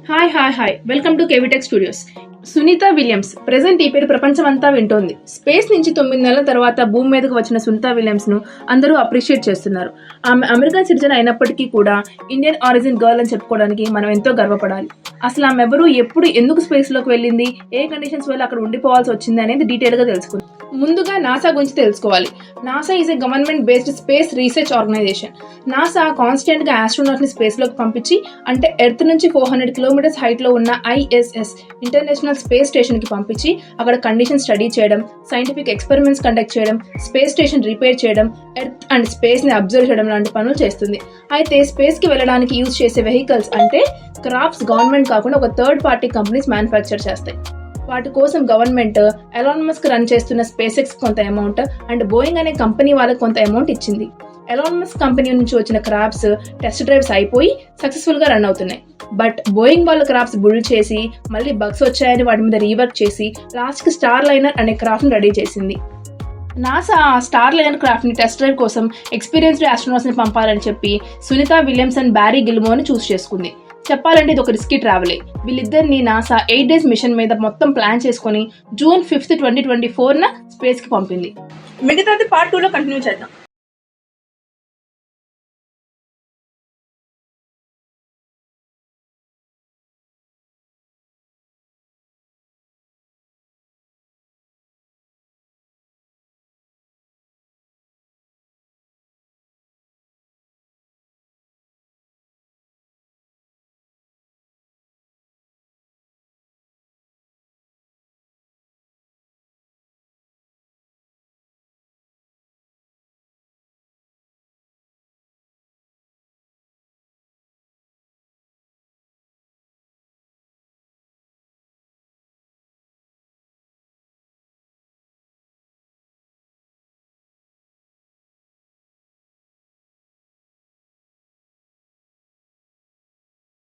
Hi welcome to KV Tech studios. Sunita Williams present ఈ పేరు ప్రపంచమంతా వింటోంది. స్పేస్ నుంచి 9 నెలల తర్వాత భూమి మీదకు వచ్చిన సునీత విలియమ్స్ ను అందరూ అప్రిషియేట్ చేస్తున్నారు. ఆమె అమెరికన్ సిటిజన్ అయినప్పటికీ కూడా ఇండియన్ ఆరిజిన్ గర్ల్ అని చెప్పుకోవడానికి మనం ఎంతో గర్వపడాలి. అసలు ఆమె ఎవరు, ఎప్పుడు, ఎందుకు స్పేస్ లోకి వెళ్ళింది, ఏ కండిషన్స్ వల్ల అక్కడ ఉండిపోవాల్సి వచ్చింది అనేది డీటెయిల్ గా తెలుసుకుందాం. ముందుగా నాసా గురించి తెలుసుకోవాలి. NASA is a government based space research organisation. NASA constant గా ఆస్ట్రోనాట్ ని స్పేస్ లోకి పంపించి, అంటే ఎర్త్ నుంచి 400 కిలోమీటర్స్ హైట్ లో ఉన్న ISS ఇంటర్నేషనల్ స్పేస్ స్టేషన్ కి పంపించి అక్కడ కండిషన్ స్టడీ చేయడం, సైంటిఫిక్ ఎక్స్పెరిమెంట్స్ కండక్ట్ చేయడం, స్పేస్ స్టేషన్ రిపేర్ చేయడం, ఎర్త్ అండ్ స్పేస్ ని అబ్జర్వ్ చేయడం లాంటి పనులు చేస్తుంది. అయితే స్పేస్ కి వెళ్ళడానికి యూజ్ చేసే వెహికల్స్ అంటే క్రాఫ్ట్స్ గవర్నమెంట్ కాకుండా ఒక థర్డ్ పార్టీ కంపెనీస్ మ్యానుఫ్యాక్చర్ చేస్తాయి. వాటి కోసం గవర్నమెంట్ ఎలాన్ మస్క్ రన్ చేస్తున్న స్పేస్ ఎక్స్ కొంత అమౌంట్ అండ్ బోయింగ్ అనే కంపెనీ వాళ్ళకి కొంత అమౌంట్ ఇచ్చింది. ఎలాన్ మస్క్ కంపెనీ నుంచి వచ్చిన క్రాఫ్ట్స్ టెస్ట్ డ్రైవ్స్ అయిపోయి సక్సెస్ఫుల్ గా రన్ అవుతున్నాయి. బట్ బోయింగ్ వాళ్ళ క్రాఫ్ట్స్ బిల్డ్ చేసి మళ్ళీ బగ్స్ వచ్చాయని వాటి మీద రీవర్క్ చేసి లాస్ట్ కి స్టార్ లైనర్ అనే క్రాఫ్ట్ ని రెడీ చేసింది. నాసా ఆ స్టార్ లైనర్ క్రాఫ్ట్ ని టెస్ట్ డ్రైవ్ కోసం ఎక్స్పీరియన్స్డ్ ఆస్ట్రోనాట్స్ ని పంపాలని చెప్పి Sunita Williams and Barry Gilmore ని చూస్ చేసుకుంది. చెప్పాలంటే ఇది ఒక రిస్కీ ట్రావెలే. వీళ్ళిద్దరిని నాసా 8 days మిషన్ మీద మొత్తం ప్లాన్ చేసుకుని June 5, 2024 స్పేస్ కి పంపింది. మిగతాది Part 2 లో కంటిన్యూ చేద్దాం.